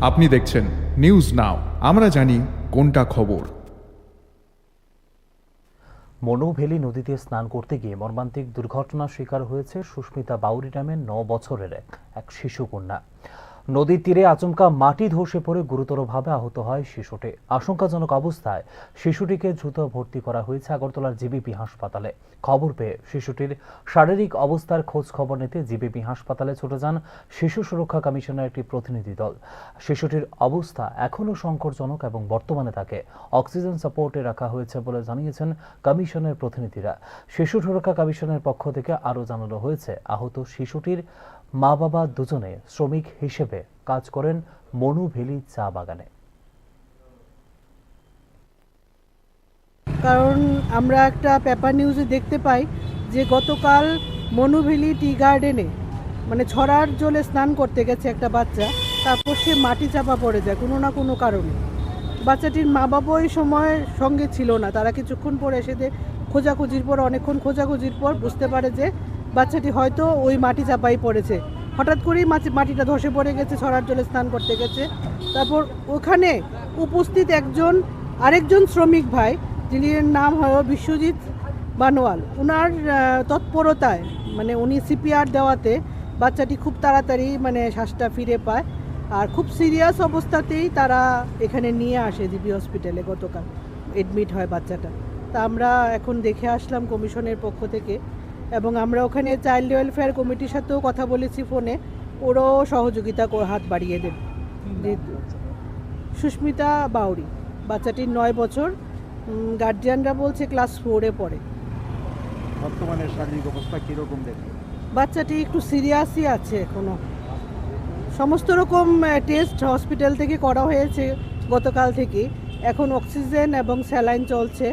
আপনি দেখছেন news now, আমরা জানি কোনটা খবর। মনুভেলি নদীতে স্নান করতে গিয়ে মর্মান্তিক দুর্ঘটনার শিকার হয়েছে সুস্মিতা বাউরি নামের 9 বছরের এক শিশু কন্যা। নদীর তীরে আচমকা মাটি ধসে পড়ে গুরুতরভাবে আহত হয় শিশুটি। আশঙ্কাজনক অবস্থায় শিশুটিকে দ্রুত ভর্তি করা হয়েছে আগরতলার জিবিপি হাসপাতালে। খবর পেয়ে শিশুটির শারীরিক অবস্থার খোঁজ খবর নিতে জিবিপি হাসপাতালে ছুটে যান শিশু সুরক্ষা কমিশনের একটি প্রতিনিধি দল। শিশুটির অবস্থা এখনও সংকটজনক এবং বর্তমানে তাকে অক্সিজেন সাপোর্টে রাখা হয়েছে বলে জানিয়েছেন কমিশনের প্রতিনিধিরা। শিশু সুরক্ষা কমিশনের পক্ষ থেকে আরও জানানো হয়েছে, আহত শিশুটির মা বাবা দুজনে শ্রমিক হিসেবে কাজ করেন মনুভেলি চা বাগানে। কারণ আমরা একটা পেপার নিউজে দেখতে পাই যে গতকাল মনুভেলি টি গার্ডেনে মানে ছড়ার জলে স্নান করতে গেছে একটা বাচ্চা, তারপর সে মাটি চাপা পড়ে যায় কোনো না কোনো কারণে। বাচ্চাটির মা বাবা ওই সময় সঙ্গে ছিল না, তারা কিছুক্ষণ পরে এসে অনেকক্ষণ খোঁজাখুঁজির পর বুঝতে পারে যে বাচ্চাটি হয়তো ওই মাটি চাপাই পড়েছে। হঠাৎ করেই মাটিটা ধসে পড়ে গেছে, ছড়ার জলে স্নান করতে গেছে। তারপর ওখানে উপস্থিত আরেকজন শ্রমিক ভাই, যিনি নাম হয় বিশ্বজিৎ বানোয়াল, ওনার তৎপরতায় মানে উনি সিপিআর দেওয়াতে বাচ্চাটি খুব তাড়াতাড়ি মানে শ্বাসটা ফিরে পায়। আর খুব সিরিয়াস অবস্থাতেই তারা এখানে নিয়ে আসে জিবি হসপিটালে, গতকাল এডমিট হয় বাচ্চাটা। তা আমরা এখন দেখে আসলাম কমিশনের পক্ষ থেকে, এবং আমরা ওখানে চাইল্ড ওয়েলফেয়ার কমিটির সাথেও কথা বলেছি ফোনে, ওরাও সহযোগিতা হাত বাড়িয়ে দেবে। সুস্মিতা বাউরি, বাচ্চাটির 9 বছর, গার্জিয়ানরা বলছে ক্লাস 4-এ পড়ে। বর্তমানে শারীরিক অবস্থা কীরকম দেখে? বাচ্চাটি একটু সিরিয়াসই আছে এখনো। সমস্ত রকম টেস্ট হসপিটাল থেকে করা হয়েছে গতকাল থেকে। এখন অক্সিজেন এবং স্যালাইন চলছে।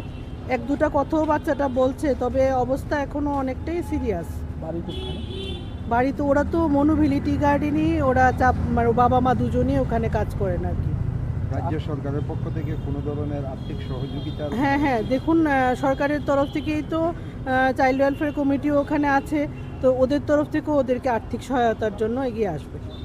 1-2টা কথাও বাচ্চাটা বলছে, তবে অবস্থা এখনো অনেকটাই সিরিয়াস। বাড়ি তো ওরা তো মনুভেলি টি গার্ডেনই, ওরা বাবা মা দুজনেই ওখানে কাজ করেন আর কি। রাজ্য সরকারের পক্ষ থেকে কোনো ধরনের আর্থিক সহযোগিতা? হ্যাঁ, দেখুন সরকারের তরফ থেকেই তো চাইল্ড ওয়েলফেয়ার কমিটিও ওখানে আছে, তো ওদের তরফ থেকেও ওদেরকে আর্থিক সহায়তার জন্য এগিয়ে আসবে।